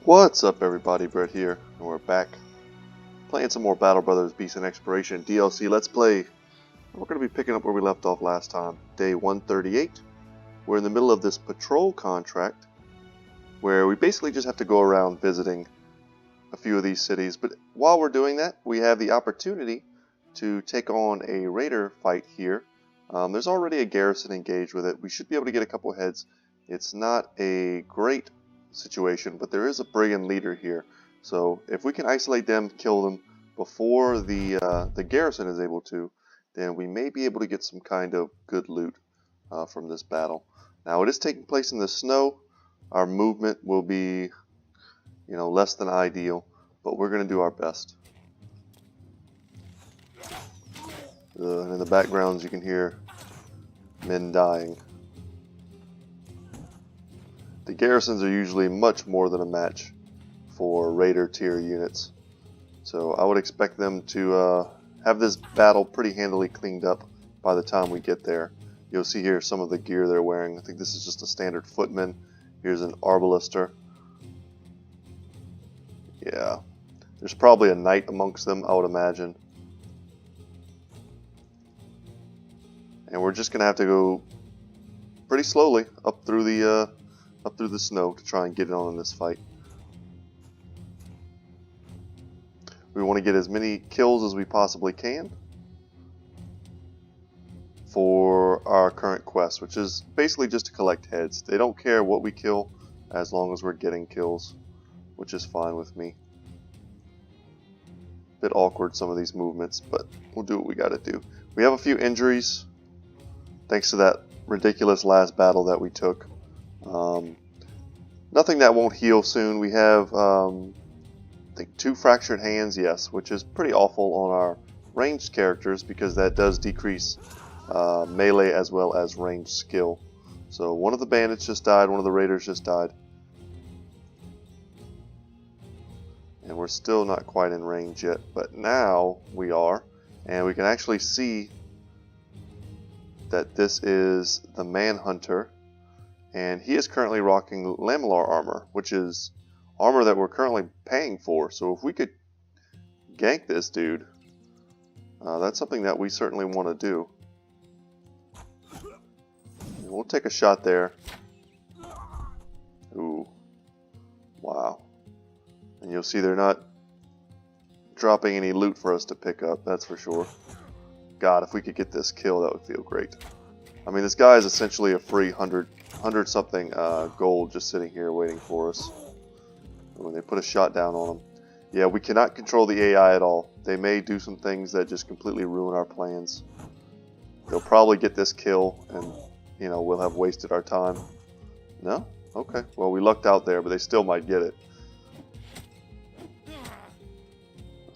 What's up everybody, Brett here, and we're back playing some more Battle Brothers Beast and Exploration DLC Let's Play. We're going to be picking up where we left off last time, day 138. We're in the middle of this patrol contract, where we basically just have to go around visiting a few of these cities, but while we're doing that, we have the opportunity to take on a raider fight here. There's already a garrison engaged with it. We should be able to get a couple heads. It's not a great situation, but there is a brigand leader here, so if we can isolate them, kill them before the garrison is able to, then we may be able to get some kind of good loot from this battle. Now it is taking place in the snow. Our movement will be, less than ideal, but we're going to do our best. And in the backgrounds you can hear men dying. The garrisons are usually much more than a match for raider tier units, so I would expect them to have this battle pretty handily cleaned up by the time we get there. You'll see here some of the gear they're wearing. I think this is just a standard footman. Here's an arbalister. Yeah, there's probably a knight amongst them, I would imagine. And we're just gonna have to go pretty slowly up through the snow to try and get on in this fight. We want to get as many kills as we possibly can for our current quest, which is basically just to collect heads. They don't care what we kill as long as we're getting kills, which is fine with me. Bit awkward some of these movements, but we'll do what we gotta do. We have a few injuries thanks to that ridiculous last battle that we took. Nothing that won't heal soon. We have, I think, 2 fractured hands, yes, which is pretty awful on our ranged characters because that does decrease melee as well as ranged skill. So one of the bandits just died, one of the raiders just died. And we're still not quite in range yet, but now we are, and we can actually see that this is the Manhunter. And he is currently rocking lamellar armor, which is armor that we're currently paying for. So if we could gank this dude, that's something that we certainly want to do. And we'll take a shot there. Ooh. Wow. And you'll see they're not dropping any loot for us to pick up, that's for sure. God, if we could get this kill, that would feel great. I mean, this guy is essentially a free 100 something gold just sitting here waiting for us. And when they put a shot down on him. Yeah, we cannot control the AI at all. They may do some things that just completely ruin our plans. They'll probably get this kill and, we'll have wasted our time. No? Okay. Well, we lucked out there, but they still might get it.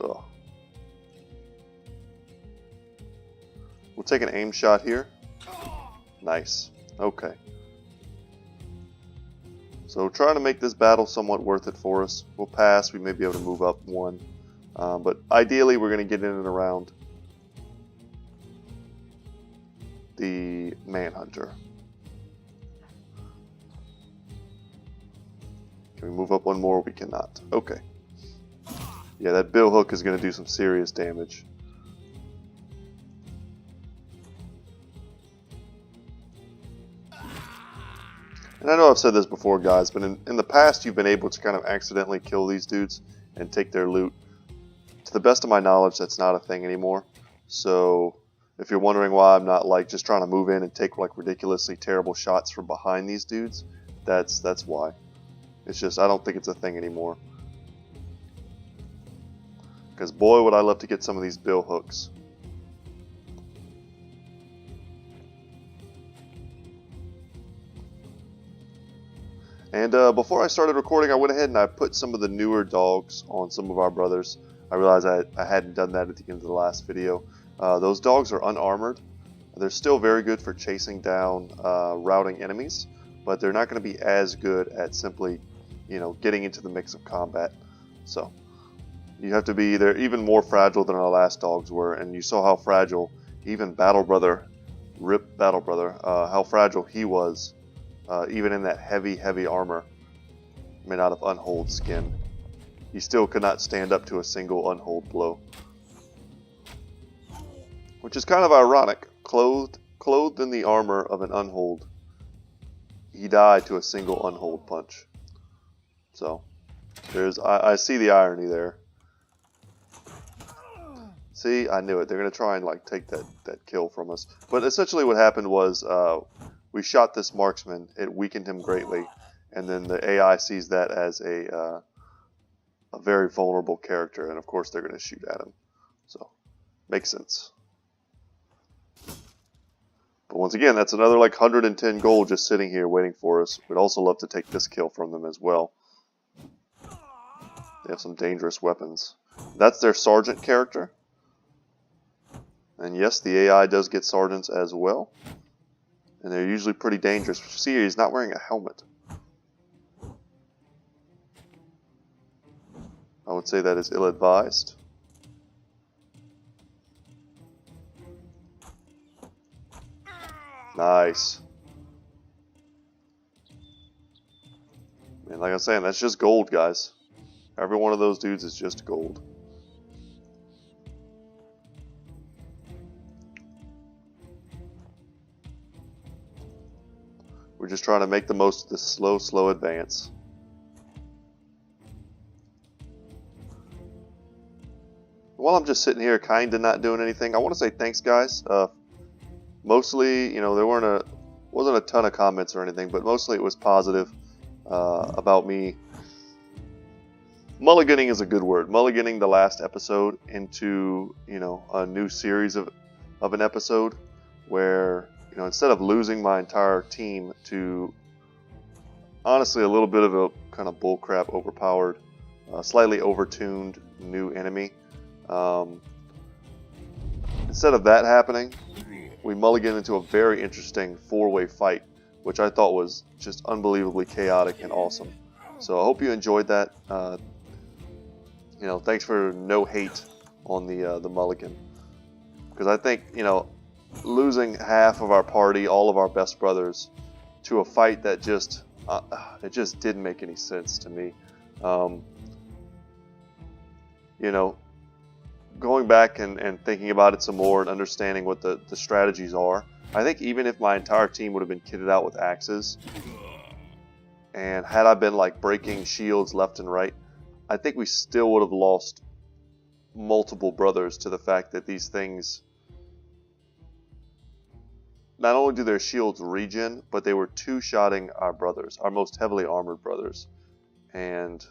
Ugh. We'll take an aim shot here. Nice. Okay. So trying to make this battle somewhat worth it for us. We'll pass. We may be able to move up 1. But ideally we're going to get in and around the Manhunter. Can we move up 1 more? We cannot. Okay. Yeah, that bill hook is going to do some serious damage. And I know I've said this before, guys, but in the past you've been able to kind of accidentally kill these dudes and take their loot. To the best of my knowledge, that's not a thing anymore. So if you're wondering why I'm not just trying to move in and take ridiculously terrible shots from behind these dudes, that's why. It's just I don't think it's a thing anymore. Because boy, would I love to get some of these bill hooks. And before I started recording, I went ahead and I put some of the newer dogs on some of our brothers. I realized I hadn't done that at the end of the last video. Those dogs are unarmored. They're still very good for chasing down routing enemies, but they're not going to be as good at simply, getting into the mix of combat. So you have to be, they're even more fragile than our last dogs were, and you saw how fragile even Battle Brother, Rip Battle Brother, how fragile he was. Even in that heavy armor. made out of unhold skin. He still could not stand up to a single unhold blow. Which is kind of ironic. Clothed in the armor of an unhold, he died to a single unhold punch. So, I see the irony there. See, I knew it. They're going to try and like take that kill from us. But essentially what happened was we shot this marksman. It weakened him greatly. And then the AI sees that as a very vulnerable character. And of course they're going to shoot at him. So, makes sense. But once again, that's another like 110 gold just sitting here waiting for us. We'd also love to take this kill from them as well. They have some dangerous weapons. That's their sergeant character. And yes, the AI does get sergeants as well. And they're usually pretty dangerous. But you see here, he's not wearing a helmet. I would say that is ill-advised. Nice. And like I was saying, that's just gold, guys. Every one of those dudes is just gold. We're just trying to make the most of this slow advance. While I'm just sitting here kind of not doing anything, I want to say thanks, guys. Mostly, you know, there wasn't a ton of comments or anything, but mostly it was positive about me. Mulliganing is a good word. Mulliganing the last episode into, you know, a new series of an episode where, you know, instead of losing my entire team to, honestly, a little bit of a kind of bullcrap, overpowered, slightly overtuned new enemy. Instead of that happening, we mulligan into a very interesting four-way fight, which I thought was just unbelievably chaotic and awesome. So I hope you enjoyed that. You know, thanks for no hate on the mulligan, because I think, you know, losing half of our party, all of our best brothers, to a fight that just it just didn't make any sense to me. You know, going back and thinking about it some more and understanding what the strategies are, I think even if my entire team would have been kitted out with axes, and had I been like breaking shields left and right, I think we still would have lost multiple brothers to the fact that these things, not only do their shields regen, but they were two-shotting our brothers, our most heavily armored brothers. And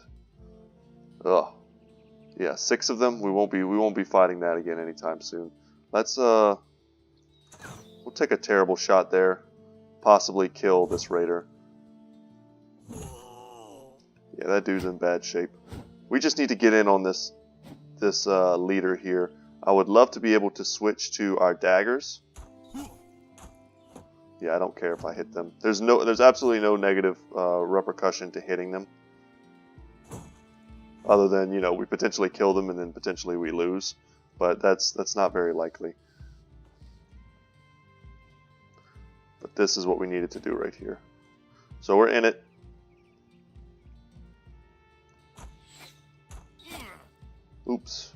yeah, 6 of them. We won't be fighting that again anytime soon. Let's we'll take a terrible shot there, possibly kill this raider. Yeah, that dude's in bad shape. We just need to get in on this leader here. I would love to be able to switch to our daggers. Yeah, I don't care if I hit them. There's absolutely no negative repercussion to hitting them, other than, you know, we potentially kill them and then potentially we lose, but that's not very likely. But this is what we needed to do right here. So we're in it. Oops.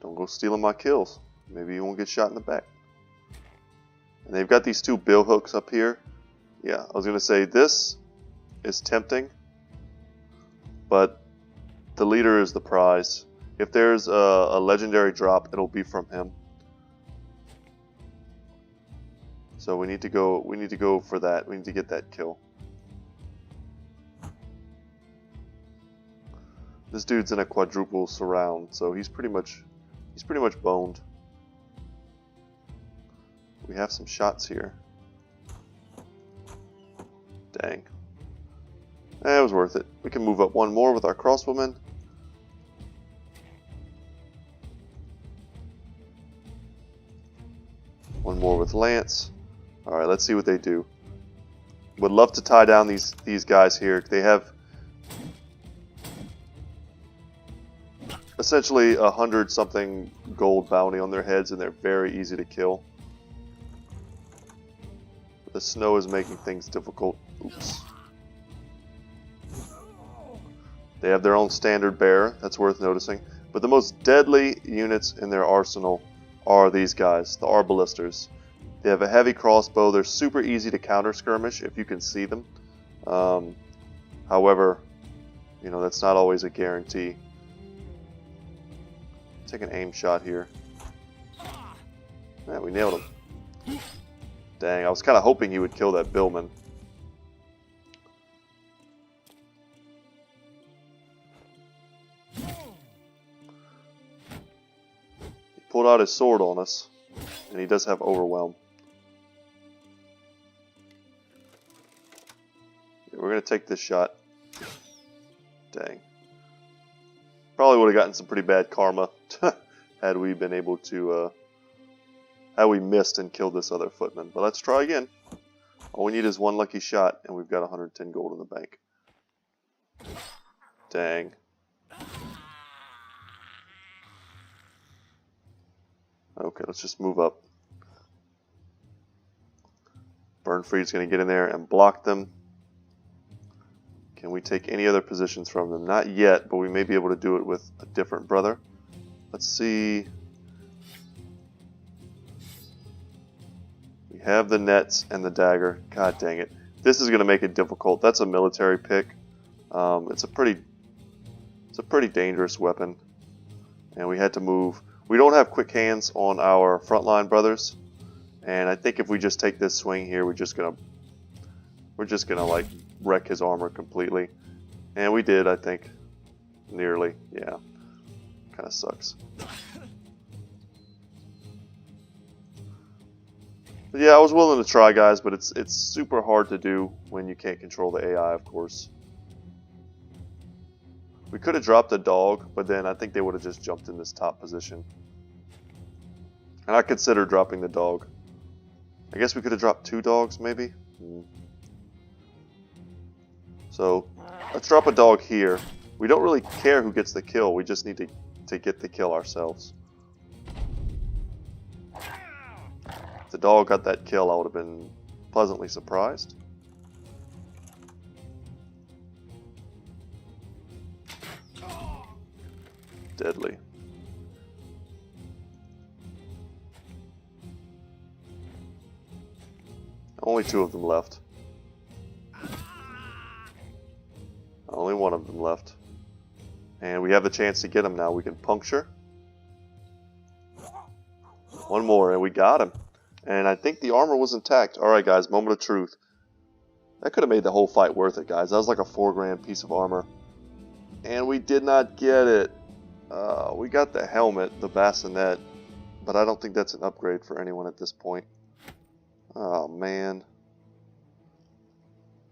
Don't go stealing my kills. Maybe you won't get shot in the back. And they've got these 2 bill hooks up here. Yeah, I was going to say this is tempting, but the leader is the prize. If there's a legendary drop, it'll be from him. So we need to go for that. We need to get that kill. This dude's in a quadruple surround, so he's pretty much boned. We have some shots here. Dang. It was worth it. We can move up one more with our crossbowmen. One more with lance. Alright, let's see what they do. Would love to tie down these guys here. They have essentially 100-something gold bounty on their heads, and they're very easy to kill. The snow is making things difficult. Oops. They have their own standard bearer, that's worth noticing. But the most deadly units in their arsenal are these guys, the Arbalisters. They have a heavy crossbow. They're super easy to counter skirmish if you can see them. However, you know, that's not always a guarantee. Take an aim shot here. Yeah, we nailed him. Dang, I was kind of hoping he would kill that Billman. He pulled out his sword on us, and he does have Overwhelm. Yeah, we're going to take this shot. Dang. Probably would have gotten some pretty bad karma had we been able to, had we missed and killed this other footman. But let's try again. All we need is one lucky shot, and we've got 110 gold in the bank. Dang. Okay, let's just move up. Burnfried's going to get in there and block them. Can we take any other positions from them? Not yet, but we may be able to do it with a different brother. Let's see. We have the nets and the dagger. God dang it. This is going to make it difficult. That's a military pick. It's a pretty dangerous weapon. And we had to move. We don't have quick hands on our frontline brothers. And I think if we just take this swing here, we're just gonna like wreck his armor completely. And we did, I think. Nearly. Yeah. Kind of sucks. But yeah, I was willing to try, guys, but it's super hard to do when you can't control the AI, of course. We could have dropped a dog, but then I think they would have just jumped in this top position. And I considered dropping the dog. I guess we could have dropped 2 dogs, maybe? So, let's drop a dog here. We don't really care who gets the kill, we just need to get the kill ourselves. If the dog got that kill, I would have been pleasantly surprised. Deadly. Only 2 of them left. Only 1 of them left. And we have the chance to get him now. We can puncture. 1 more, and we got him. And I think the armor was intact. Alright, guys, moment of truth. That could have made the whole fight worth it, guys. That was like a 4 grand piece of armor. And we did not get it. We got the helmet, the bassinet. But I don't think that's an upgrade for anyone at this point. Oh, man.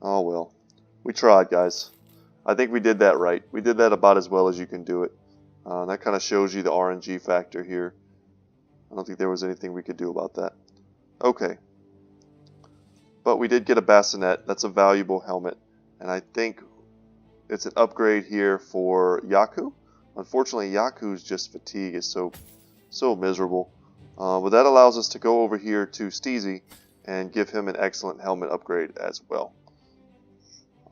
Oh, well. We tried, guys. I think we did that right. We did that about as well as you can do it. That kind of shows you the RNG factor here. I don't think there was anything we could do about that. Okay. But we did get a bassinet. That's a valuable helmet. And I think it's an upgrade here for Yaku. Unfortunately, Yaku's just fatigue is so miserable. But that allows us to go over here to Steezy and give him an excellent helmet upgrade as well.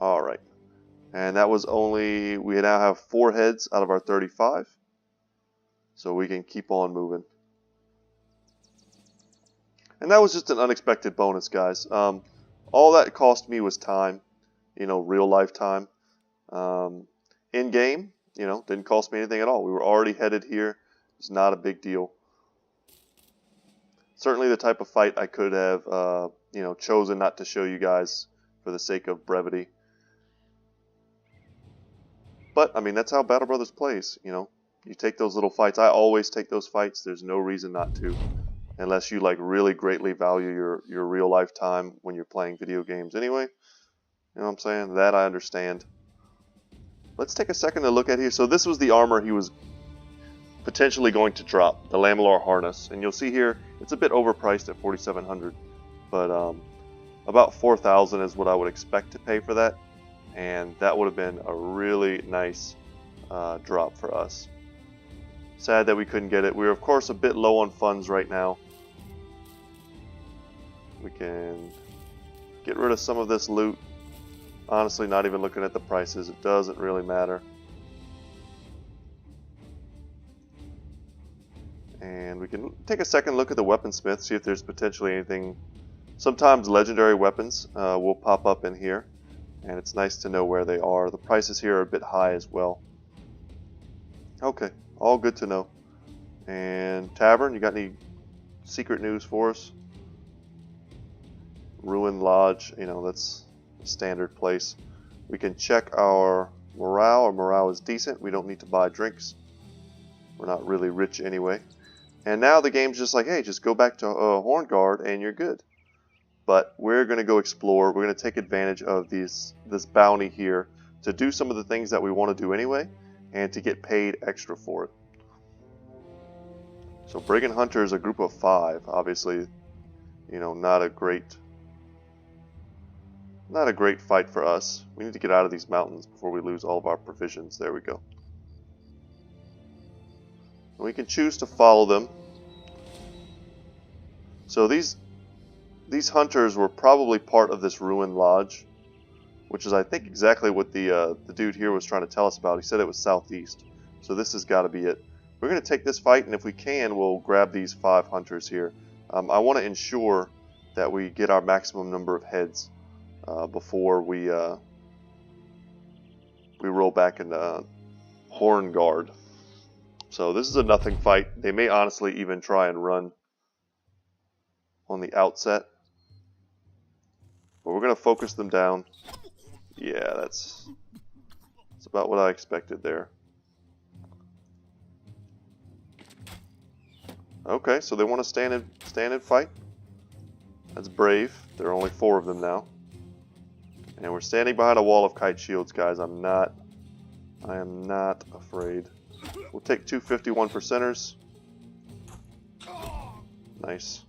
Alright. And that was only, we now have 4 heads out of our 35. So we can keep on moving. And that was just an unexpected bonus, guys. All that cost me was time. You know, real life time. In game, you know, didn't cost me anything at all. We were already headed here. It's not a big deal. Certainly the type of fight I could have, you know, chosen not to show you guys for the sake of brevity. But, I mean, that's how Battle Brothers plays, you know. You take those little fights. I always take those fights. There's no reason not to. Unless you, like, really greatly value your real life time when you're playing video games anyway. You know what I'm saying? That I understand. Let's take a second to look at here. So this was the armor he was potentially going to drop, the Lamellar harness. And you'll see here, it's a bit overpriced at $4,700. But about $4,000 is what I would expect to pay for that. And that would have been a really nice drop for us. Sad that we couldn't get it. We're, of course, a bit low on funds right now. We can get rid of some of this loot. Honestly, not even looking at the prices. It doesn't really matter. And we can take a second look at the weaponsmith, see if there's potentially anything. Sometimes legendary weapons will pop up in here, and it's nice to know where they are. The prices here are a bit high as well. Okay, all good to know. And Tavern, you got any secret news for us? Ruin Lodge, you know, that's a standard place. We can check our morale. Our morale is decent. We don't need to buy drinks. We're not really rich anyway. And now the game's just like, hey, just go back to Hornguard and you're good. But we're going to go explore. We're going to take advantage of this bounty here to do some of the things that we want to do anyway, and to get paid extra for it. So Brigand Hunter is a group of 5. Obviously, you know, not a great fight for us. We need to get out of these mountains before we lose all of our provisions. There we go. We can choose to follow them. So these hunters were probably part of this ruined lodge, which is, I think, exactly what the dude here was trying to tell us about. He said it was southeast, so this has got to be it. We're going to take this fight, and if we can, we'll grab these 5 hunters here. I want to ensure that we get our maximum number of heads before we roll back into Hornguard. So this is a nothing fight. They may honestly even try and run on the outset. But we're going to focus them down. Yeah, that's about what I expected there. Okay, so they want to stand and fight. That's brave. There are only 4 of them now. And we're standing behind a wall of kite shields, guys. I am not afraid. We'll take 2 51%ers. Nice.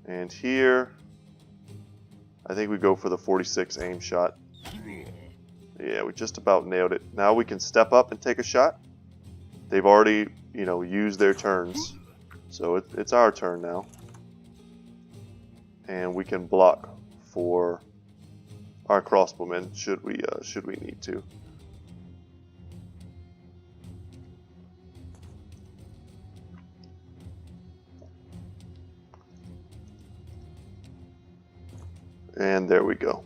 And here, I think we go for the 46 aim shot. Yeah, we just about nailed it. Now we can step up and take a shot. They've already, you know, used their turns. So it's our turn now. And we can block for our crossbowmen should we need to. And there we go.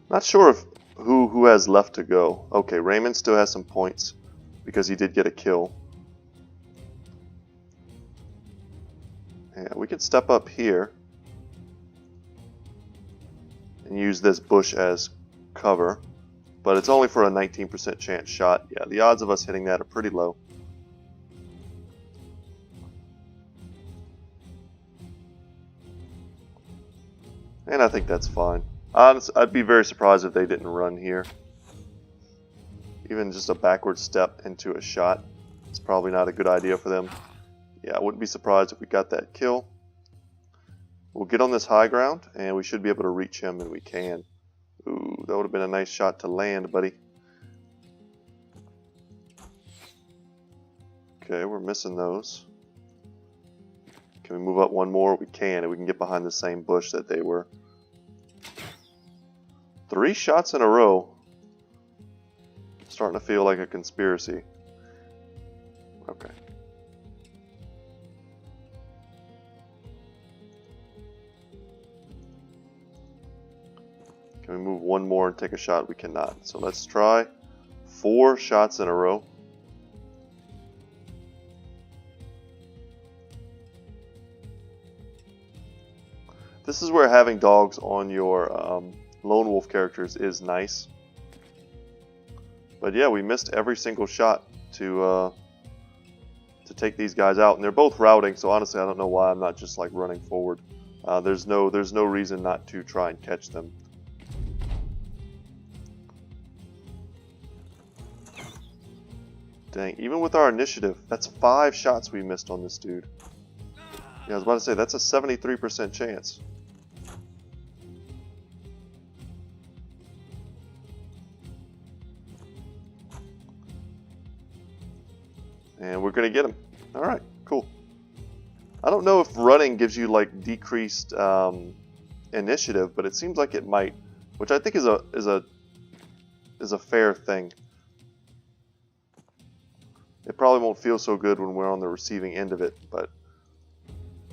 Not sure if who has left to go. Okay, Raymond still has some points because he did get a kill. Yeah, we can step up here and use this bush as cover, but it's only for a 19% chance shot. Yeah, the odds of us hitting that are pretty low. And I think that's fine. Honestly, I'd be very surprised if they didn't run here. Even just a backward step into a shot is probably not a good idea for them. Yeah, I wouldn't be surprised if we got that kill. We'll get on this high ground, and we should be able to reach him, and we can. Ooh, that would have been a nice shot to land, buddy. Okay, we're missing those. Can we move up one more? We can, and we can get behind the same bush that they were. 3 shots in a row. Starting to feel like a conspiracy. Okay. Can we move one more and take a shot? We cannot. So let's try 4 shots in a row. This is where having dogs on your lone wolf characters is nice. But yeah, we missed every single shot to take these guys out, and they're both routing. So honestly, I don't know why I'm not just like running forward. There's no reason not to try and catch them. Dang, even with our initiative, that's 5 shots we missed on this dude. Yeah, I was about to say that's a 73% chance. And we're going to get him. Alright, cool. I don't know if running gives you like decreased initiative, but it seems like it might, which I think is a fair thing. It probably won't feel so good when we're on the receiving end of it, but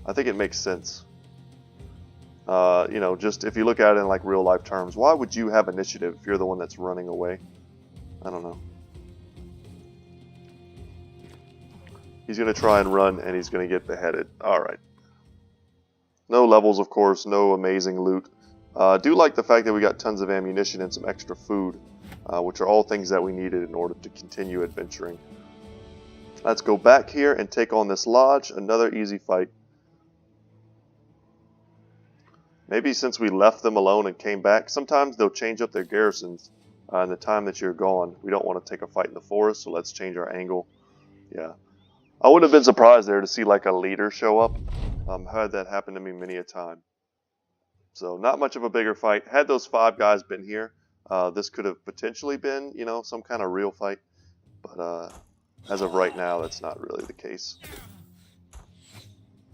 I think it makes sense. You know, just if you look at it in like real life terms, why would you have initiative if you're the one that's running away? I don't know. He's going to try and run, and he's going to get beheaded. Alright. No levels, of course. No amazing loot. I do like the fact that we got tons of ammunition and some extra food, which are all things that we needed in order to continue adventuring. Let's go back here and take on this lodge. Another easy fight. Maybe since we left them alone and came back, sometimes they'll change up their garrisons in the time that you're gone. We don't want to take a fight in the forest, so let's change our angle. Yeah. I would have been surprised there to see like a leader show up. Had that happen to me many a time. So not much of a bigger fight. Had those 5 guys been here, this could have potentially been, you know, some kind of real fight. But as of right now, that's not really the case.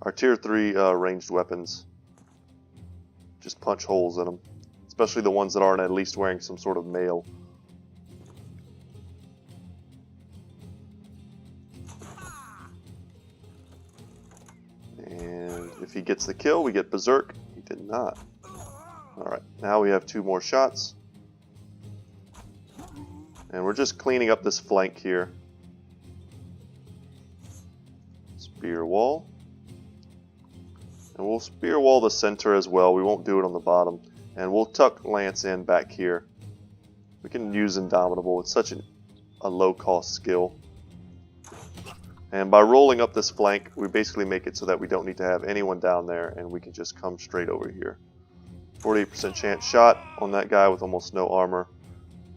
Our tier 3 ranged weapons just punch holes in them, especially the ones that aren't at least wearing some sort of mail. And if he gets the kill, we get Berserk. He did not. Alright, now we have 2 more shots. And we're just cleaning up this flank here. Spear wall. And we'll spear wall the center as well. We won't do it on the bottom. And we'll tuck Lance in back here. We can use Indomitable. It's such a low-cost skill. And by rolling up this flank, we basically make it so that we don't need to have anyone down there, and we can just come straight over here. 48% chance shot on that guy with almost no armor.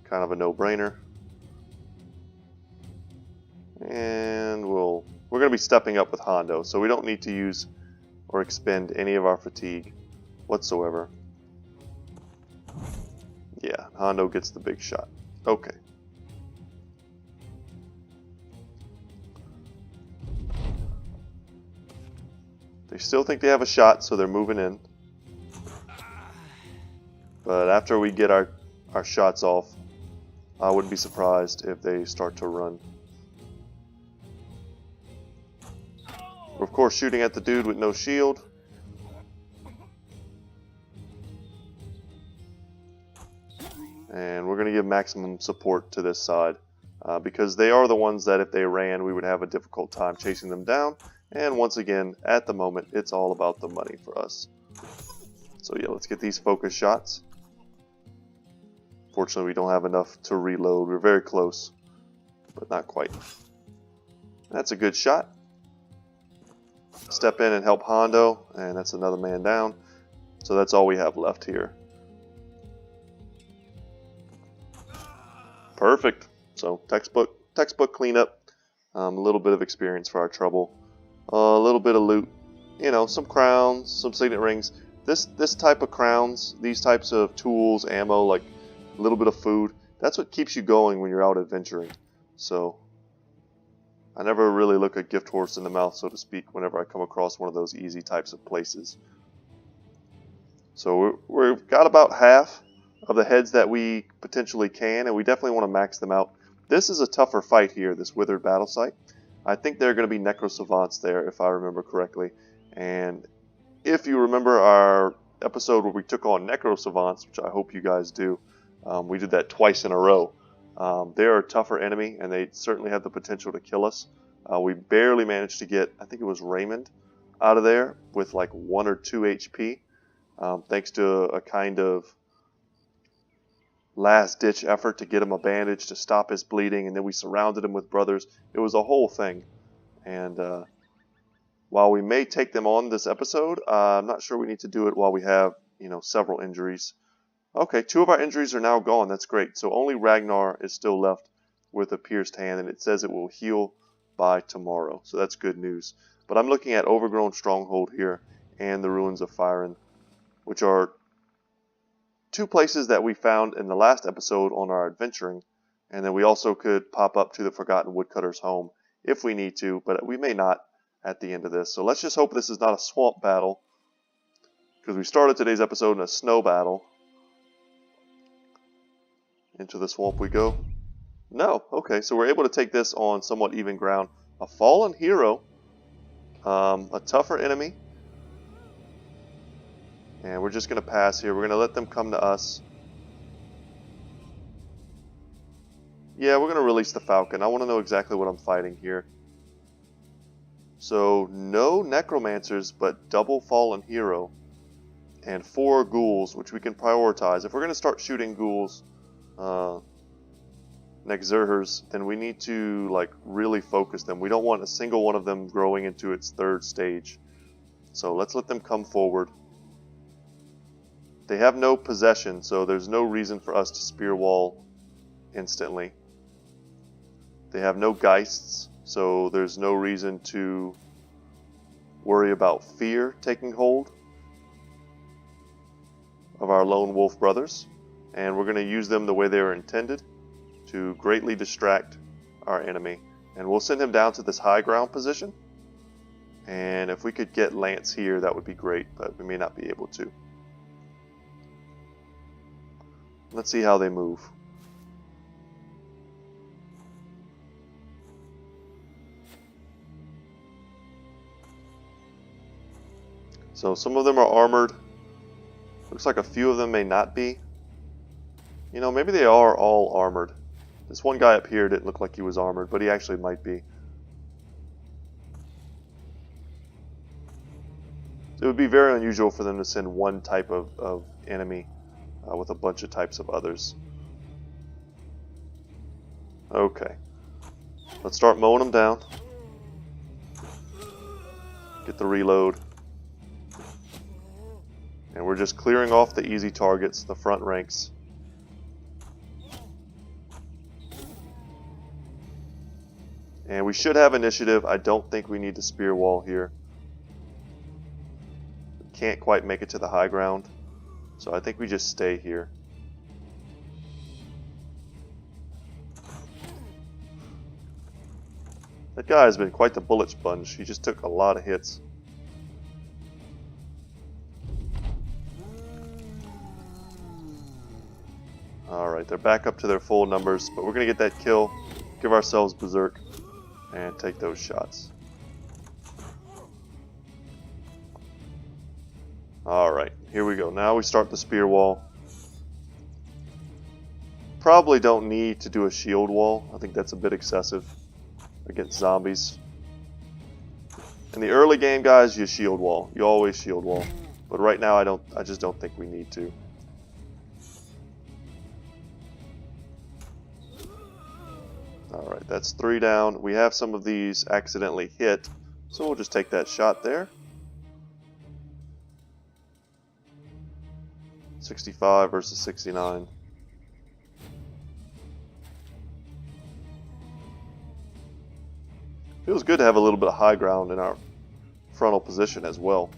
Kind of a no-brainer. And we're going to be stepping up with Hondo, so we don't need to use or expend any of our fatigue whatsoever. Yeah, Hondo gets the big shot. Okay. They still think they have a shot, so they're moving in. But after we get our shots off, I wouldn't be surprised if they start to run. We're of course shooting at the dude with no shield. And we're going to give maximum support to this side. Because they are the ones that if they ran, we would have a difficult time chasing them down. And once again, at the moment, it's all about the money for us. So yeah, let's get these focus shots. Fortunately, we don't have enough to reload. We're very close, but not quite. That's a good shot. Step in and help Hondo, and that's another man down. So that's all we have left here. Perfect. So textbook cleanup. A little bit of experience for our trouble. A little bit of loot. You know, some crowns, some signet rings. This type of crowns, these types of tools, ammo, like a little bit of food. That's what keeps you going when you're out adventuring. So I never really look a gift horse in the mouth, so to speak, whenever I come across one of those easy types of places. So we've got about half of the heads that we potentially can, and we definitely want to max them out. This is a tougher fight here, this Withered Battle Site. I think there are going to be Necro Savants there, if I remember correctly. And if you remember our episode where we took on Necro Savants, which I hope you guys do, we did that twice in a row. They're a tougher enemy, and they certainly have the potential to kill us. We barely managed to get, I think it was Raymond, out of there with like 1 or 2 HP, thanks to a kind of last-ditch effort to get him a bandage to stop his bleeding, and then we surrounded him with brothers. It was a whole thing. And while we may take them on this episode, I'm not sure we need to do it while we have, you know, several injuries. Okay, 2 of our injuries are now gone. That's great. So only Ragnar is still left with a pierced hand, and it says it will heal by tomorrow. So that's good news. But I'm looking at Overgrown Stronghold here and the Ruins of Firen, which are 2 places that we found in the last episode on our adventuring. And then we also could pop up to the Forgotten Woodcutter's home if we need to, but we may not at the end of this. So let's just hope this is not a swamp battle, because we started today's episode in a snow battle. Into the swamp we go. No. Okay, so we're able to take this on somewhat even ground. A fallen hero, a tougher enemy, and we're just going to pass here. We're going to let them come to us. Yeah, we're going to release the Falcon. I want to know exactly what I'm fighting here. So, no Necromancers, but double Fallen Hero. And 4 Ghouls, which we can prioritize. If we're going to start shooting Ghouls, Nexurhers, then we need to like really focus them. We don't want a single one of them growing into its 3rd stage. So let's let them come forward. They have no possession, so there's no reason for us to spear wall instantly. They have no Geists, so there's no reason to worry about fear taking hold of our lone wolf brothers. And we're going to use them the way they were intended, to greatly distract our enemy. And we'll send him down to this high ground position. And if we could get Lance here, that would be great, but we may not be able to. Let's see how they move. So some of them are armored. Looks like a few of them may not be. You know, maybe they are all armored. This one guy up here didn't look like he was armored, but he actually might be. It would be very unusual for them to send one type of enemy with a bunch of types of others. Okay. Let's start mowing them down. Get the reload. And we're just clearing off the easy targets, the front ranks. And we should have initiative. I don't think we need to spear wall here. We can't quite make it to the high ground. So I think we just stay here. That guy has been quite the bullet sponge. He just took a lot of hits. Alright, they're back up to their full numbers, but we're going to get that kill, give ourselves Berserk, and take those shots. Alright, here we go. Now we start the spear wall. Probably don't need to do a shield wall. I think that's a bit excessive against zombies. In the early game, guys, you shield wall. You always shield wall. But right now, I just don't think we need to. Alright, that's 3 down. We have some of these accidentally hit, so we'll just take that shot there. 65 versus 69. Feels good to have a little bit of high ground in our frontal position as well.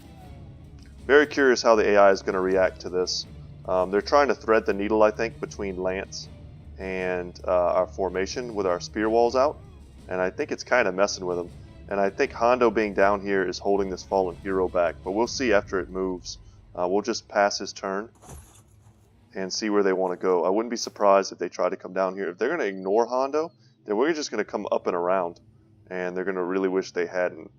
Very curious how the AI is going to react to this. They're trying to thread the needle, I think, between Lance and our formation with our spear walls out, and I think it's kind of messing with them. And I think Hondo being down here is holding this fallen hero back, but we'll see after it moves. We'll just pass his turn and see where they want to go. I wouldn't be surprised if they try to come down here. If they're going to ignore Hondo, then we're just going to come up and around, and they're going to really wish they hadn't.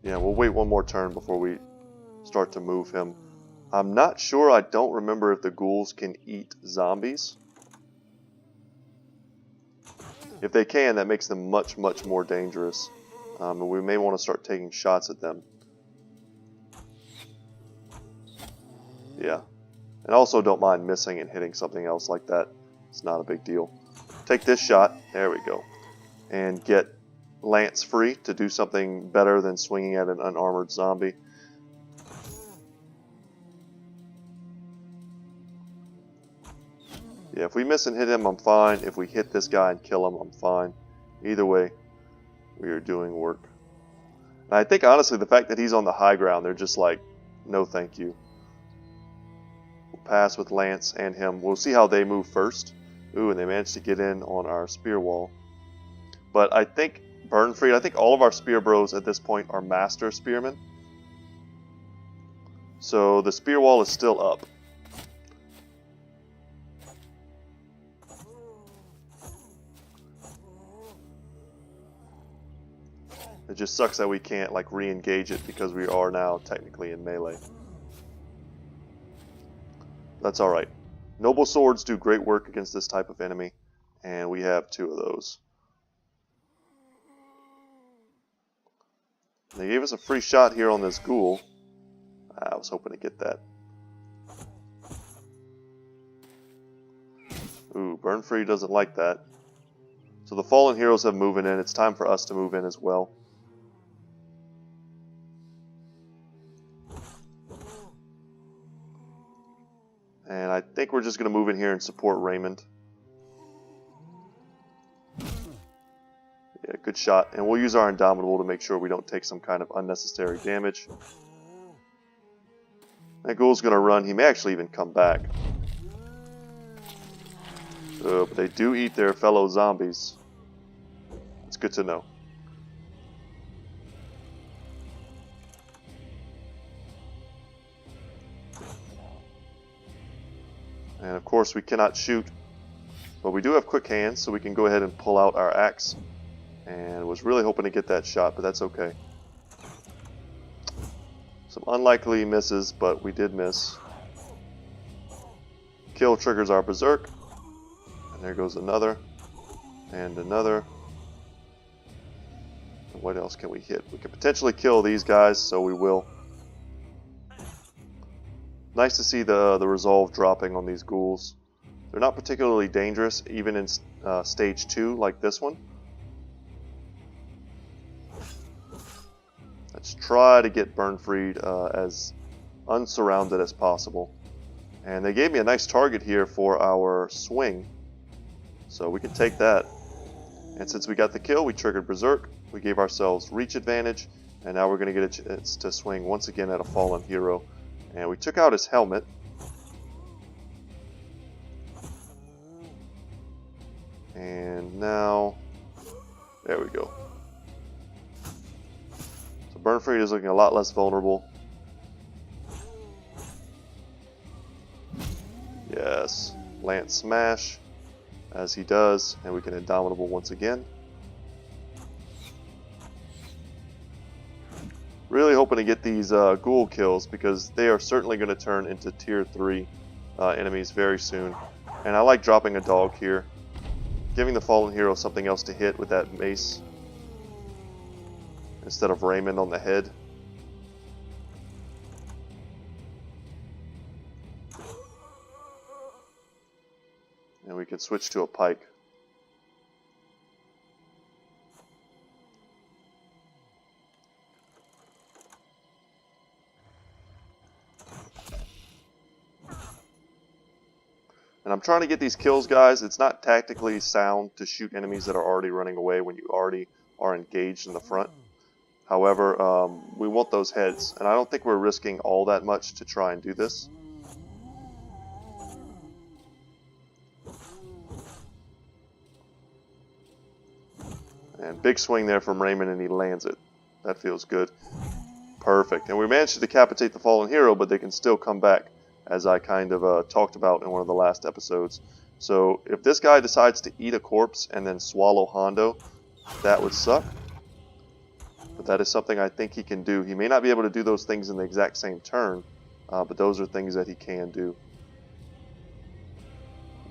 Yeah, we'll wait one more turn before we start to move him. I'm not sure, I don't remember if the ghouls can eat zombies. If they can, that makes them much, much more dangerous. And we may want to start taking shots at them. Yeah. And also don't mind missing and hitting something else like that. It's not a big deal. Take this shot. There we go. And get Lance free to do something better than swinging at an unarmored zombie. Yeah, if we miss and hit him, I'm fine. If we hit this guy and kill him, I'm fine. Either way, we are doing work. And I think, honestly, the fact that he's on the high ground, they're just like, no thank you. We'll pass with Lance and him. We'll see how they move first. Ooh, and they managed to get in on our spear wall. But I think Burnfried, I think all of our spear bros at this point are master spearmen. So the spear wall is still up. It just sucks that we can't like re-engage it because we are now technically in melee. That's alright. Noble swords do great work against this type of enemy, and we have 2 of those. They gave us a free shot here on this ghoul. I was hoping to get that. Ooh, Burnfree doesn't like that. So the fallen heroes have moved in. It's time for us to move in as well. And I think we're just going to move in here and support Raymond. Yeah, good shot. And we'll use our Indomitable to make sure we don't take some kind of unnecessary damage. That ghoul's going to run. He may actually even come back. But they do eat their fellow zombies. It's good to know. And of course we cannot shoot, but we do have quick hands, so we can go ahead and pull out our axe. And was really hoping to get that shot, but that's okay. Some unlikely misses, but we did miss. Kill triggers our berserk. And there goes another. And another. And what else can we hit? We can potentially kill these guys, so we will. Nice to see the resolve dropping on these ghouls. They're not particularly dangerous, even in stage 2 like this one. Let's try to get Burnfree as unsurrounded as possible. And they gave me a nice target here for our swing, so we can take that. And since we got the kill, we triggered Berserk. We gave ourselves reach advantage, and now we're going to get a chance to swing once again at a fallen hero. And we took out his helmet. And now, there we go. So Burnfree is looking a lot less vulnerable. Yes, Lance Smash, as he does, and we can Indomitable once again. Really hoping to get these ghoul kills, because they are certainly going to turn into tier 3 enemies very soon. And I like dropping a dog here, giving the fallen hero something else to hit with that mace instead of Raymond on the head. And we can switch to a pike. And I'm trying to get these kills, guys. It's not tactically sound to shoot enemies that are already running away when you already are engaged in the front. However, we want those heads, and I don't think we're risking all that much to try and do this. And big swing there from Raymond, and he lands it. That feels good. Perfect. And we managed to decapitate the fallen hero, but they can still come back, as I kind of talked about in one of the last episodes. So if this guy decides to eat a corpse and then swallow Hondo, that would suck. But that is something I think he can do. He may not be able to do those things in the exact same turn, but those are things that he can do.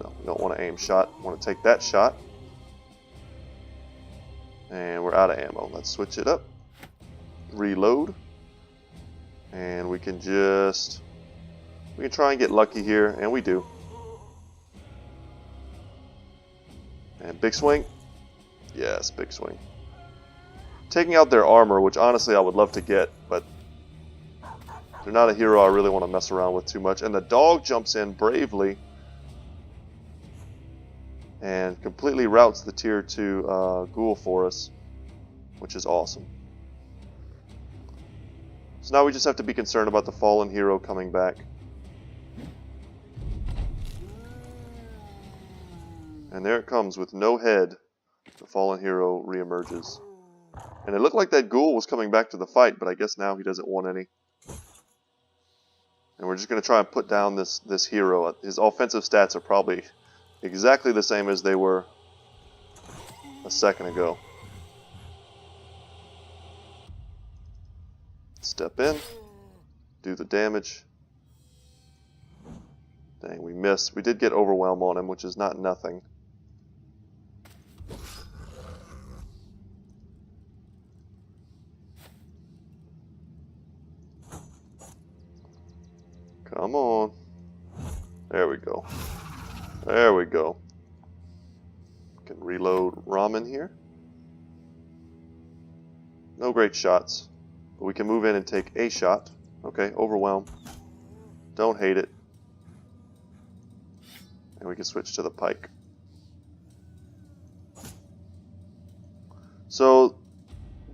No, we don't want to aim shot. We want to take that shot. And we're out of ammo. Let's switch it up. Reload. And we can just... we can try and get lucky here, and we do. And big swing. Yes, big swing. Taking out their armor, which honestly I would love to get, but they're not a hero I really want to mess around with too much. And the dog jumps in bravely and completely routs the tier 2 ghoul for us, which is awesome. So now we just have to be concerned about the fallen hero coming back. And there it comes with no head. The fallen hero reemerges. And it looked like that ghoul was coming back to the fight, but I guess now he doesn't want any. And we're just going to try and put down this hero. His offensive stats are probably exactly the same as they were a second ago. Step in, do the damage. Dang, we missed. We did get overwhelm on him, which is not nothing. Come on. There we go. There we go. Can reload Ramen here. No great shots. But we can move in and take a shot. Okay, overwhelm. Don't hate it. And we can switch to the pike. So,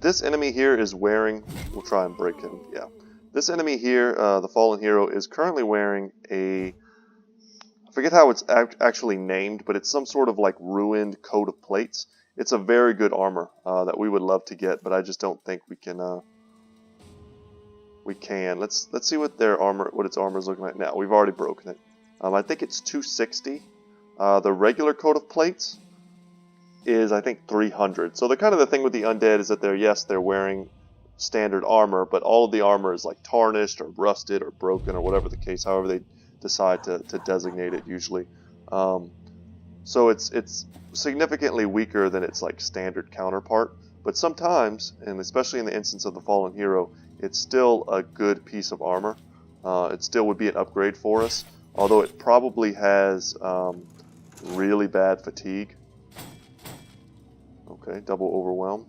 this enemy here is wearing... We'll try and break him. Yeah. This enemy here, the fallen hero, is currently wearing a... I forget how it's actually named, but it's some sort of like ruined coat of plates. It's a very good armor that we would love to get, but I just don't think we can. Let's see what its armor is looking like now. We've already broken it. I think it's 260. The regular coat of plates is I think 300. So the kind of the thing with the undead is that they're wearing standard armor, but all of the armor is like tarnished or rusted or broken or whatever the case. However they decide to designate it usually. So it's significantly weaker than its like standard counterpart, but sometimes, and especially in the instance of the fallen hero, it's still a good piece of armor. It still would be an upgrade for us, although it probably has really bad fatigue. Okay, double overwhelm.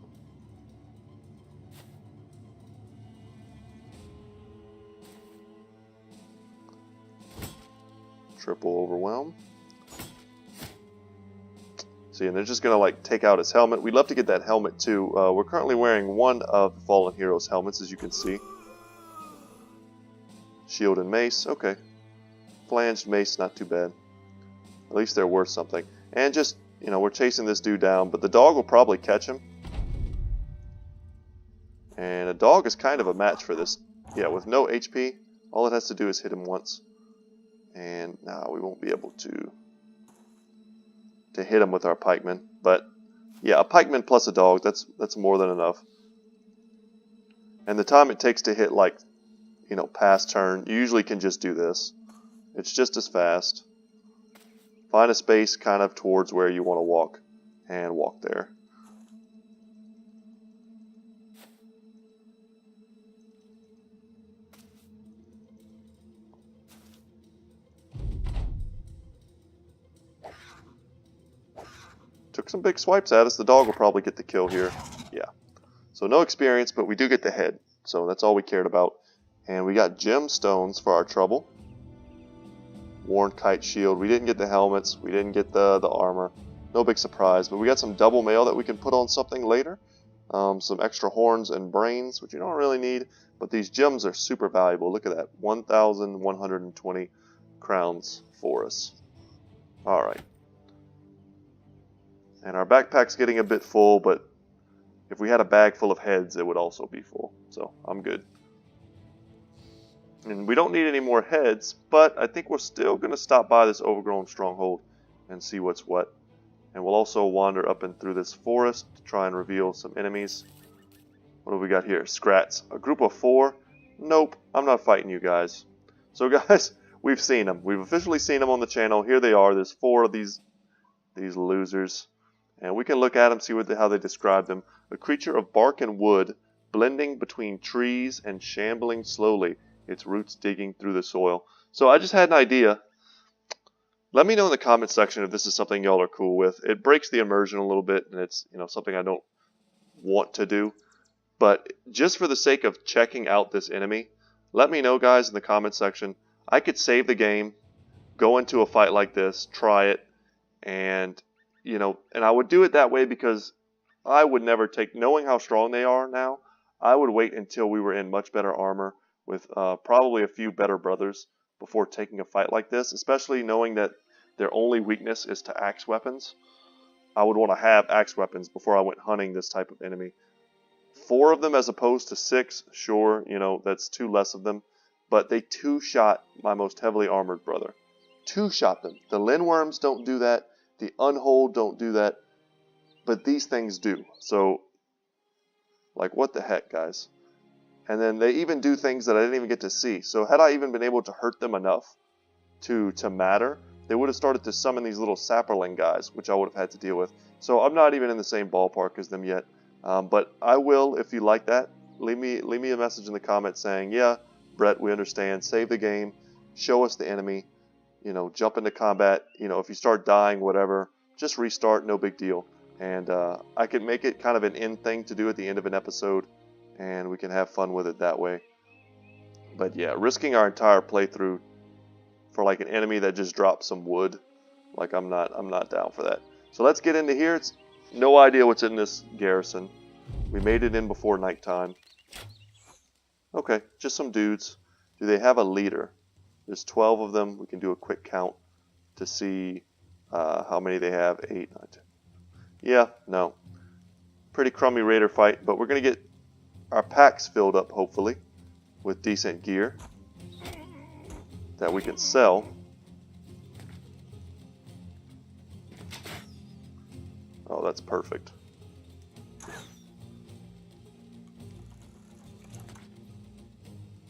Triple overwhelm. See, and they're just going to like take out his helmet. We'd love to get that helmet too. We're currently wearing one of the Fallen Hero's helmets, as you can see. Shield and mace, okay. Flanged mace, not too bad. At least they're worth something. And just, we're chasing this dude down, but the dog will probably catch him. And a dog is kind of a match for this. Yeah, with no HP, all it has to do is hit him once. And we won't be able to hit him with our pikeman. But yeah, a pikeman plus a dog, that's more than enough. And the time it takes to hit like, past turn, you usually can just do this. It's just as fast. Find a space kind of towards where you want to walk and walk there. Took some big swipes at us. The dog will probably get the kill here. Yeah. So no experience, but we do get the head. So that's all we cared about. And we got gemstones for our trouble. Worn kite shield. We didn't get the helmets. We didn't get the armor. No big surprise. But we got some double mail that we can put on something later. Some extra horns and brains, which you don't really need. But these gems are super valuable. Look at that. 1,120 crowns for us. Alright. And our backpack's getting a bit full, but if we had a bag full of heads, it would also be full. So I'm good. And we don't need any more heads, but I think we're still going to stop by this overgrown stronghold and see what's what. And we'll also wander up and through this forest to try and reveal some enemies. What have we got here? Scrats. A group of 4? Nope, I'm not fighting you guys. So guys, we've seen them. We've officially seen them on the channel. Here they are. There's 4 of these losers. And we can look at them, see how they describe them. A creature of bark and wood, blending between trees and shambling slowly, its roots digging through the soil. So I just had an idea. Let me know in the comment section if this is something y'all are cool with. It breaks the immersion a little bit, and it's something I don't want to do. But just for the sake of checking out this enemy, let me know, guys, in the comment section. I could save the game, go into a fight like this, try it, and I would do it that way because I would never knowing how strong they are now, I would wait until we were in much better armor with probably a few better brothers before taking a fight like this, especially knowing that their only weakness is to axe weapons. I would want to have axe weapons before I went hunting this type of enemy. 4 of them as opposed to 6, sure, that's 2 less of them, but they two-shot my most heavily armored brother. Two-shot them. The Lindworms don't do that. The Unhold don't do that. But these things do. So, like, what the heck, guys? And then they even do things that I didn't even get to see. So had I even been able to hurt them enough to matter, they would have started to summon these little sapperling guys, which I would have had to deal with. So I'm not even in the same ballpark as them yet. But I will, if you like that, leave me a message in the comments saying, yeah, Brett, we understand. Save the game. Show us the enemy. You know, jump into combat. You know, if you start dying, whatever, just restart. No big deal. And I can make it kind of an end thing to do at the end of an episode, and we can have fun with it that way. But yeah, risking our entire playthrough for like an enemy that just dropped some wood, like I'm not down for that. So let's get into here. It's no idea what's in this garrison. We made it in before nighttime. Okay, just some dudes. Do they have a leader? There's 12 of them. We can do a quick count to see how many they have. 8, 9, 10. Yeah, no. Pretty crummy raider fight, but we're going to get our packs filled up, hopefully, with decent gear that we can sell. Oh, that's perfect.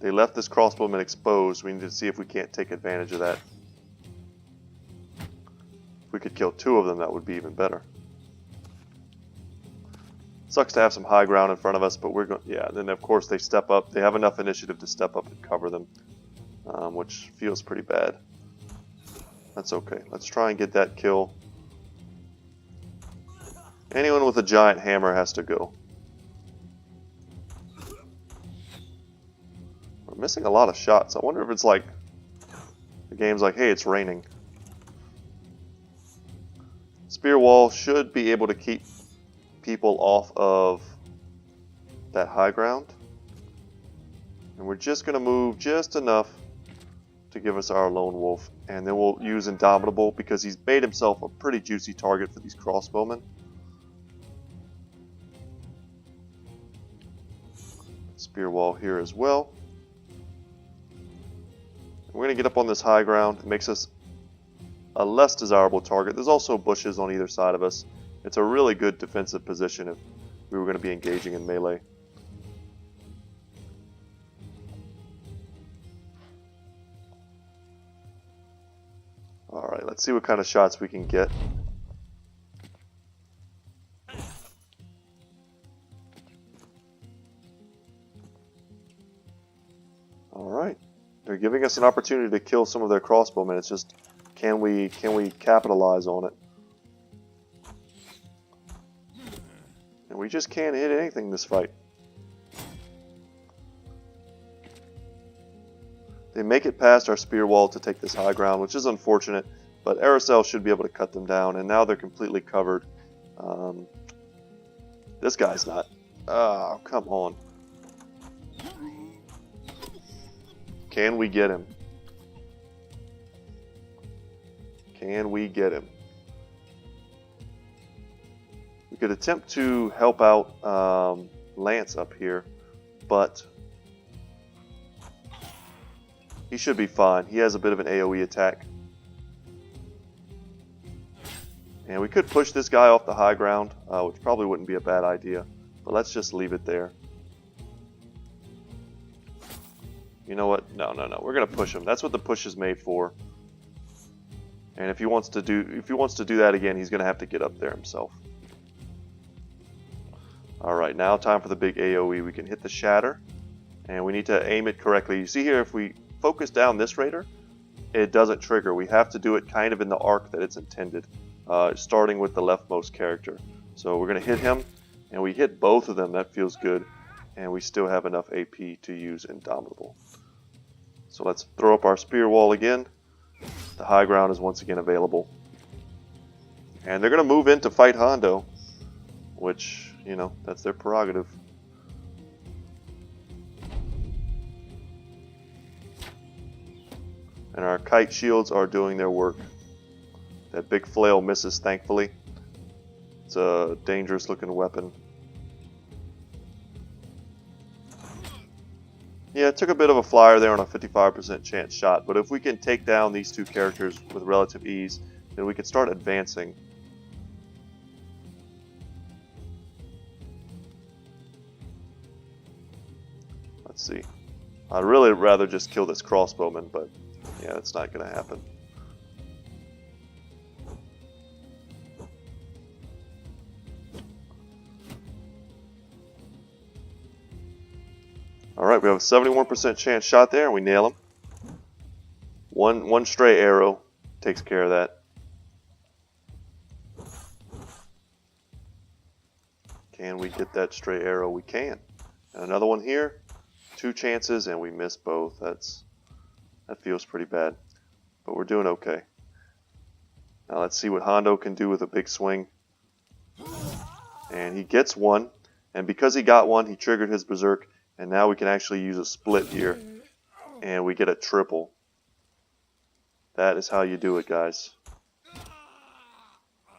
They left this crossbowman exposed. We need to see if we can't take advantage of that. If we could kill 2 of them, that would be even better. Sucks to have some high ground in front of us, but we're going. Yeah, then of course they step up. They have enough initiative to step up and cover them, which feels pretty bad. That's okay. Let's try and get that kill. Anyone with a giant hammer has to go. We're missing a lot of shots. I wonder if it's like the game's like, hey, it's raining. Spear wall should be able to keep people off of that high ground. And we're just going to move just enough to give us our lone wolf. And then we'll use Indomitable because he's made himself a pretty juicy target for these crossbowmen. Spear wall here as well. We're going to get up on this high ground. It makes us a less desirable target. There's also bushes on either side of us. It's a really good defensive position if we were going to be engaging in melee. Alright, let's see what kind of shots we can get. Alright. They're giving us an opportunity to kill some of their crossbowmen. It's just, can we capitalize on it? And we just can't hit anything this fight. They make it past our spear wall to take this high ground, which is unfortunate, but Aracel should be able to cut them down, and now they're completely covered. This guy's not. Oh, come on. Can we get him? Can we get him? We could attempt to help out Lance up here, but he should be fine. He has a bit of an AoE attack. And we could push this guy off the high ground, which probably wouldn't be a bad idea. But let's just leave it there. You know what? No. We're gonna push him. That's what the push is made for. And if he wants to do that again, he's gonna have to get up there himself. Alright, now time for the big AoE. We can hit the shatter, and we need to aim it correctly. You see here, if we focus down this raider, it doesn't trigger. We have to do it kind of in the arc that it's intended, starting with the leftmost character. So we're going to hit him, and we hit both of them. That feels good, and we still have enough AP to use Indomitable. So let's throw up our spear wall again. The high ground is once again available. And they're going to move in to fight Hondo, which, you know, that's their prerogative. And our kite shields are doing their work. That big flail misses, thankfully. It's a dangerous looking weapon. Yeah, it took a bit of a flyer there on a 55% chance shot, but if we can take down these two characters with relative ease, then we can start advancing. Let's see. I'd really rather just kill this crossbowman, but yeah, that's not going to happen. Alright, we have a 71% chance shot there, and we nail him. One stray arrow takes care of that. Can we get that stray arrow? We can. And another one here. 2 chances, and we miss both. That feels pretty bad. But we're doing okay. Now let's see what Hondo can do with a big swing. And he gets one. And because he got one, he triggered his berserk. And now we can actually use a split here. And we get a triple. That is how you do it, guys.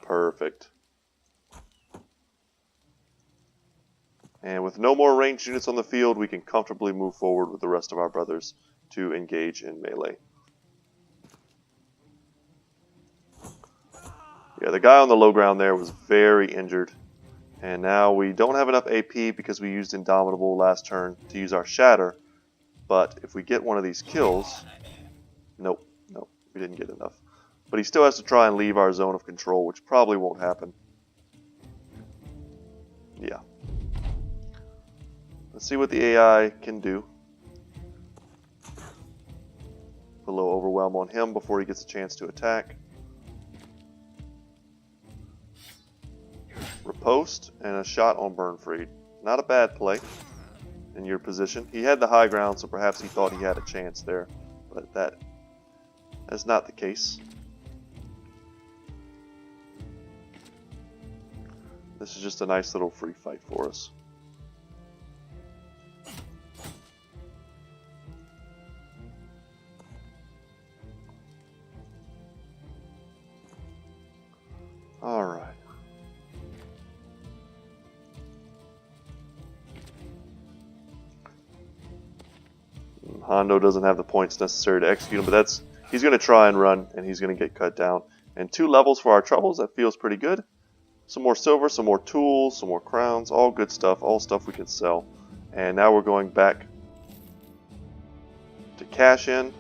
Perfect. And with no more ranged units on the field, we can comfortably move forward with the rest of our brothers to engage in melee. Yeah, the guy on the low ground there was very injured. And now we don't have enough AP because we used Indomitable last turn to use our Shatter. But if we get one of these kills... Nope, we didn't get enough. But he still has to try and leave our zone of control, which probably won't happen. Yeah. Let's see what the AI can do. Put a little overwhelm on him before he gets a chance to attack. Riposte and a shot on Burnfried. Not a bad play in your position. He had the high ground, so perhaps he thought he had a chance there, but that's not the case. This is just a nice little free fight for us. Alright. Hondo doesn't have the points necessary to execute him, but he's going to try and run, and he's going to get cut down. And 2 levels for our troubles, that feels pretty good. Some more silver, some more tools, some more crowns, all good stuff, all stuff we can sell. And now we're going back to cash in,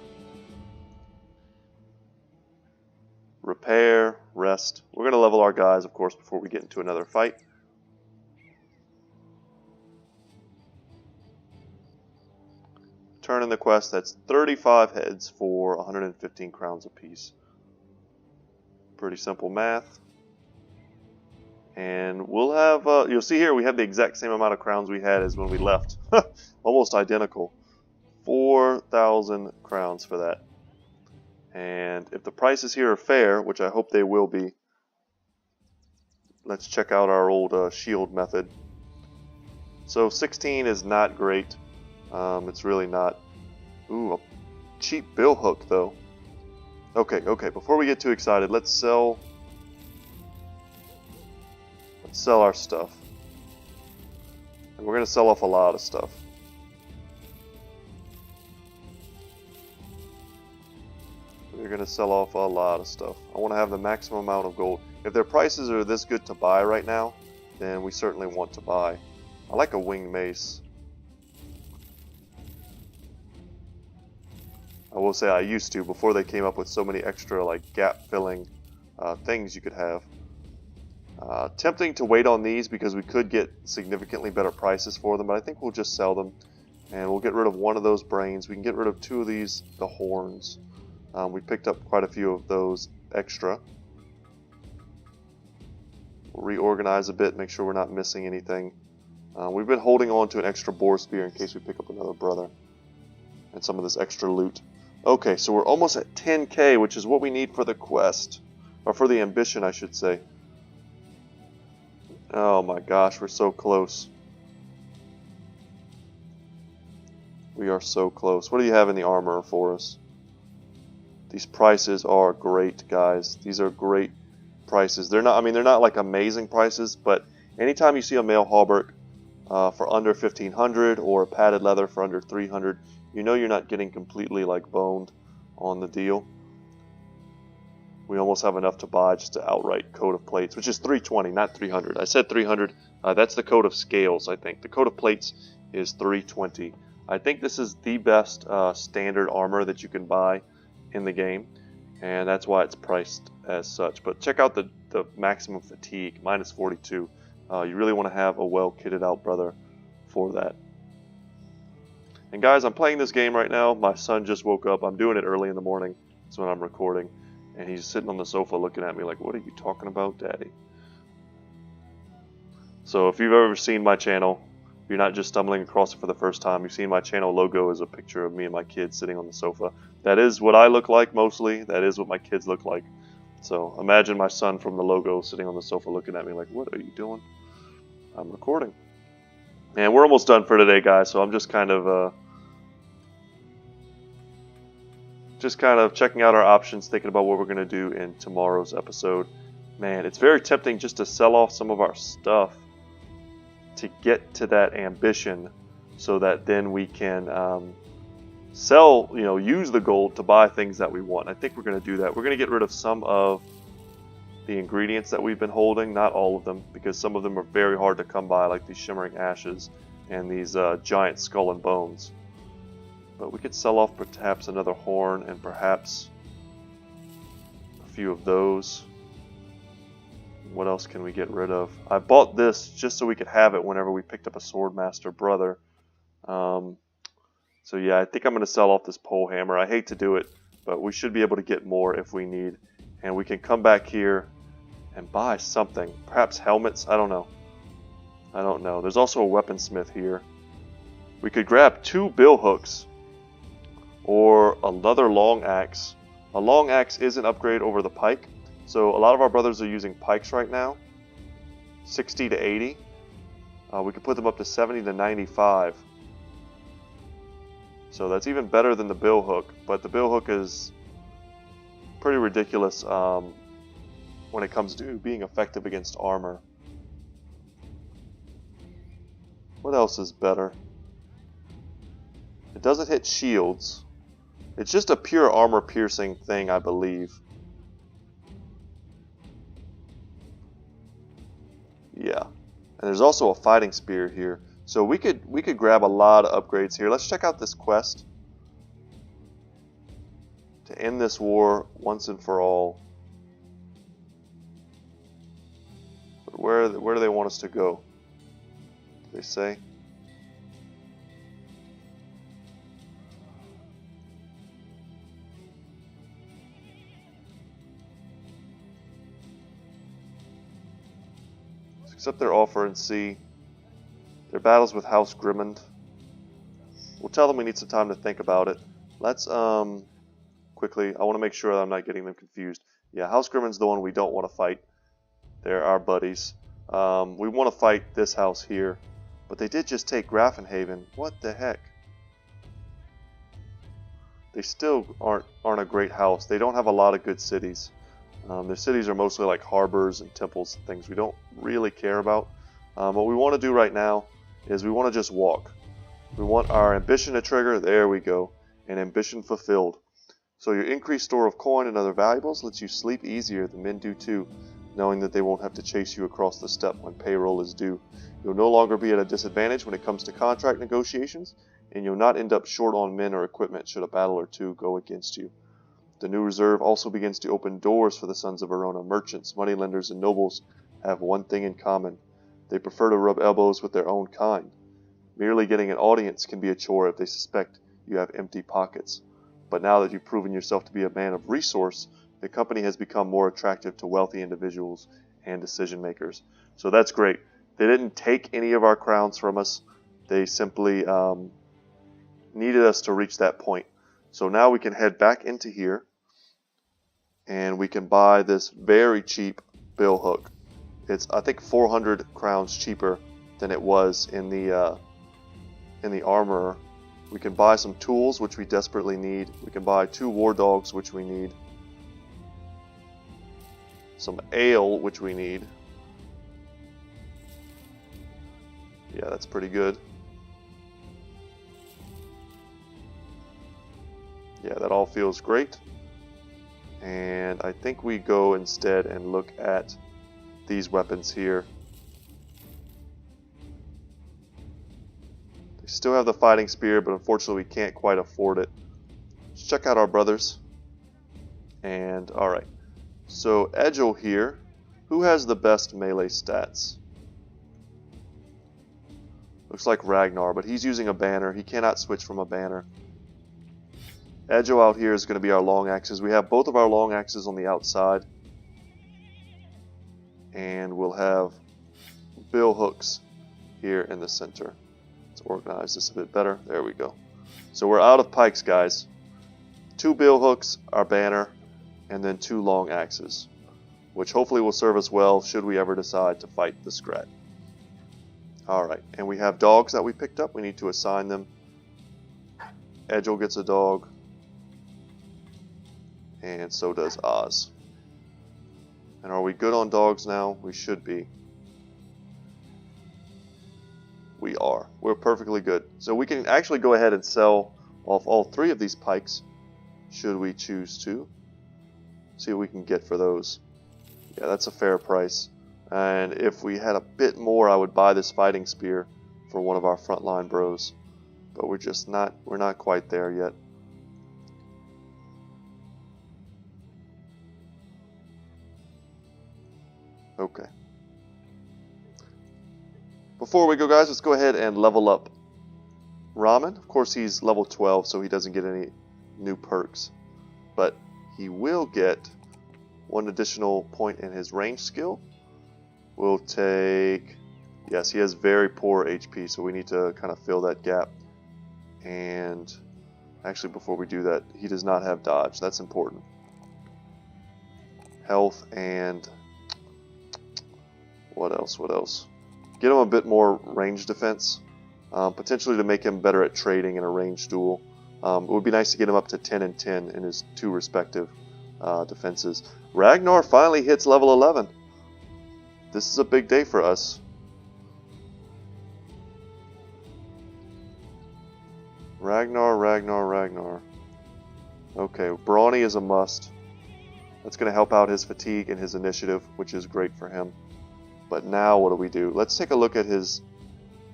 repair, rest. We're going to level our guys, of course, before we get into another fight. Turn in the quest, that's 35 heads for 115 crowns apiece. Pretty simple math. And we'll have, you'll see here we have the exact same amount of crowns we had as when we left. Almost identical. 4,000 crowns for that. And if the prices here are fair, which I hope they will be, let's check out our old shield method. So 16 is not great. It's really not. Ooh, a cheap bill hook though. Okay, before we get too excited, let's sell our stuff. And we're going to sell off a lot of stuff. We're going to sell off a lot of stuff. I want to have the maximum amount of gold. If their prices are this good to buy right now, then we certainly want to buy. I like a winged mace. I will say I used to before they came up with so many extra like gap filling things you could have. Tempting to wait on these because we could get significantly better prices for them, but I think we'll just sell them and we'll get rid of one of those brains. We can get rid of 2 of these, the horns. We picked up quite a few of those extra. We'll reorganize a bit, make sure we're not missing anything. We've been holding on to an extra boar spear in case we pick up another brother. And some of this extra loot. Okay, so we're almost at 10k, which is what we need for the quest. Or for the ambition, I should say. Oh my gosh, we're so close. We are so close. What do you have in the armor for us? These prices are great, guys. These are great prices. They're not, I mean, they're not like amazing prices, but anytime you see a male hauberk for under 1,500 or padded leather for under 300, you know you're not getting completely like boned on the deal. We almost have enough to buy just an outright coat of plates, which is 320, not 300. I said 300. That's the coat of scales, I think. The coat of plates is 320. I think this is the best standard armor that you can buy in the game, and that's why it's priced as such. But check out the maximum fatigue, minus 42. You really want to have a well-kitted out brother for that. And guys, I'm playing this game right now. My son just woke up. I'm doing it early in the morning. That's when I'm recording. And he's sitting on the sofa looking at me like, what are you talking about, Daddy? So if you've ever seen my channel, you're not just stumbling across it for the first time. You've seen my channel logo is a picture of me and my kids sitting on the sofa. That is what I look like mostly. That is what my kids look like. So imagine my son from the logo sitting on the sofa looking at me like, what are you doing? I'm recording. And we're almost done for today, guys. So I'm just kind of checking out our options, thinking about what we're going to do in tomorrow's episode. Man, it's very tempting just to sell off some of our stuff to get to that ambition so that then we can sell, use the gold to buy things that we want. I think we're going to do that. We're going to get rid of some of the ingredients that we've been holding, not all of them, because some of them are very hard to come by, like these shimmering ashes and these giant skull and bones. But we could sell off perhaps another horn and perhaps a few of those. What else can we get rid of? I bought this just so we could have it whenever we picked up a Swordmaster brother. So yeah, I think I'm going to sell off this pole hammer. I hate to do it, but we should be able to get more if we need. And we can come back here and buy something. Perhaps helmets? I don't know. There's also a weaponsmith here. We could grab 2 bill hooks or another long axe. A long axe is an upgrade over the pike. So a lot of our brothers are using pikes right now. 60 to 80. We could put them up to 70 to 95. So that's even better than the bill hook. But the bill hook is pretty ridiculous when it comes to being effective against armor. What else is better? It doesn't hit shields. It's just a pure armor piercing thing, I believe. Yeah. And there's also a fighting spear here. So we could grab a lot of upgrades here. Let's check out this quest to end this war once and for all. But where do they want us to go? Do they say? Let's accept their offer and see. Their battles with House Grimmond. We'll tell them we need some time to think about it. Let's quickly, I want to make sure that I'm not getting them confused. Yeah, House Grimmond's the one we don't want to fight. They're our buddies. We want to fight this house here. But they did just take Grafenhaven. What the heck? They still aren't a great house. They don't have a lot of good cities. Their cities are mostly like harbors and temples and things we don't really care about. What we want to do right now is we want to just walk. We want our ambition to trigger. There we go. And ambition fulfilled. So your increased store of coin and other valuables lets you sleep easier. The men do too, knowing that they won't have to chase you across the steppe when payroll is due. You'll no longer be at a disadvantage when it comes to contract negotiations, and you'll not end up short on men or equipment should a battle or two go against you. The new reserve also begins to open doors for the sons of Verona. Merchants, moneylenders, and nobles have one thing in common. They prefer to rub elbows with their own kind. Merely getting an audience can be a chore if they suspect you have empty pockets. But now that you've proven yourself to be a man of resource, the company has become more attractive to wealthy individuals and decision makers. So that's great. They didn't take any of our crowns from us. They simply needed us to reach that point. So now we can head back into here and we can buy this very cheap bill hook. It's, I think, 400 crowns cheaper than it was in the armorer. We can buy some tools, which we desperately need. We can buy 2 war dogs, which we need. Some ale, which we need. Yeah, that's pretty good. Yeah, that all feels great. And I think we go instead and look at these weapons here. They still have the fighting spear, but unfortunately we can't quite afford it. Let's check out our brothers. And alright, so Egil here, who has the best melee stats? Looks like Ragnar, but he's using a banner. He cannot switch from a banner. Egil out here is going to be our long axes. We have both of our long axes on the outside. And we'll have bill hooks here in the center. Let's organize this a bit better. There we go. So we're out of pikes, guys. 2 bill hooks, our banner, and then 2 long axes, which hopefully will serve us well should we ever decide to fight the Scrat. Alright, and we have dogs that we picked up. We need to assign them. Egil gets a dog. And so does Oz. And are we good on dogs now? We should be. We are. We're perfectly good. So we can actually go ahead and sell off all 3 of these pikes, should we choose to. See what we can get for those. Yeah, that's a fair price. And if we had a bit more, I would buy this fighting spear for one of our frontline bros. But we're not quite there yet. Okay. Before we go, guys, let's go ahead and level up Ramen. Of course, he's level 12, so he doesn't get any new perks. But he will get 1 additional point in his range skill. We'll take... Yes, he has very poor HP, so we need to kind of fill that gap. And actually, before we do that, he does not have dodge. That's important. Health and... What else? What else? Get him a bit more range defense. Potentially to make him better at trading in a ranged duel. It would be nice to get him up to 10 and 10 in his 2 respective defenses. Ragnar finally hits level 11. This is a big day for us. Ragnar. Okay, Brawny is a must. That's going to help out his fatigue and his initiative, which is great for him. But now what do? Let's take a look at his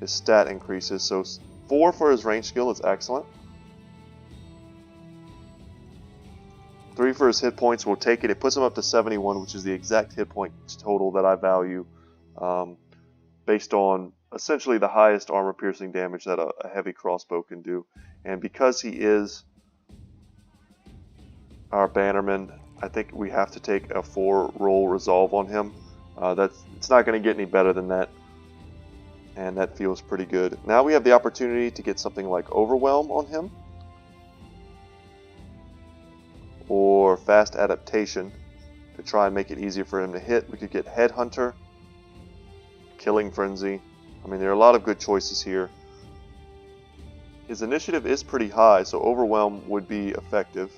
stat increases. So 4 for his range skill is excellent. 3 for his hit points, we'll take it. It puts him up to 71, which is the exact hit point total that I value, based on essentially the highest armor piercing damage that a heavy crossbow can do. And because he is our bannerman, I think we have to take a 4-roll resolve on him. It's not going to get any better than that, and that feels pretty good. Now we have the opportunity to get something like Overwhelm on him, or Fast Adaptation to try and make it easier for him to hit. We could get Headhunter, Killing Frenzy. I mean, there are a lot of good choices here. His initiative is pretty high, so Overwhelm would be effective.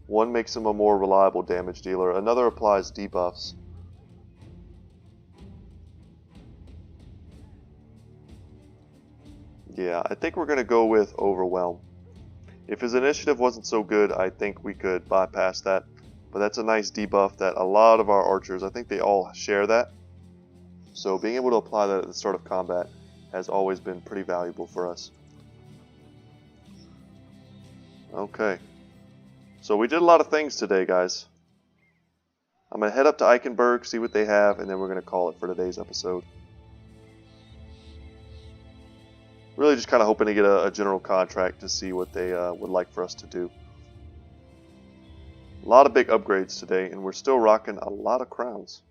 One makes him a more reliable damage dealer. Another applies debuffs. Yeah, I think we're going to go with Overwhelm. If his initiative wasn't so good, I think we could bypass that. But that's a nice debuff that a lot of our archers, I think they all share that. So being able to apply that at the start of combat has always been pretty valuable for us. Okay. So we did a lot of things today, guys. I'm going to head up to Eichenberg, see what they have, and then we're going to call it for today's episode. Really just kind of hoping to get a general contract to see what they would like for us to do. A lot of big upgrades today, and we're still rocking a lot of crowns.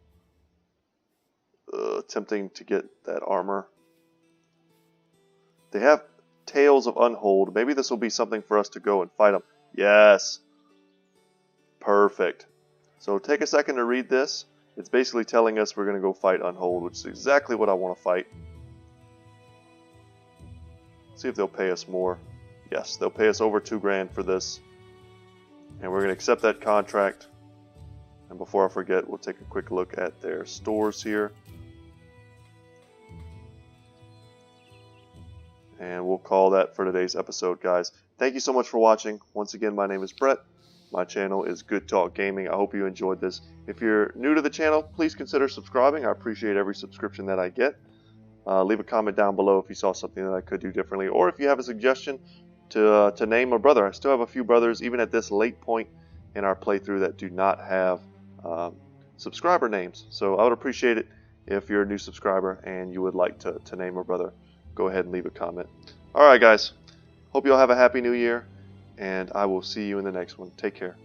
Attempting to get that armor. They have Tales of Unhold. Maybe this will be something for us to go and fight them. Yes! Perfect. So take a second to read this. It's basically telling us we're going to go fight Unhold, which is exactly what I want to fight. See if they'll pay us more. Yes, they'll pay us over $2,000 for this. And we're going to accept that contract. And before I forget, we'll take a quick look at their stores here. And we'll call that for today's episode, guys. Thank you so much for watching. Once again, my name is Brett. My channel is Good Talk Gaming. I hope you enjoyed this. If you're new to the channel, please consider subscribing. I appreciate every subscription that I get. Leave a comment down below if you saw something that I could do differently, or if you have a suggestion to name a brother. I still have a few brothers, even at this late point in our playthrough, that do not have subscriber names. So I would appreciate it if you're a new subscriber and you would like to name a brother. Go ahead and leave a comment. Alright guys, hope you all have a happy new year, and I will see you in the next one. Take care.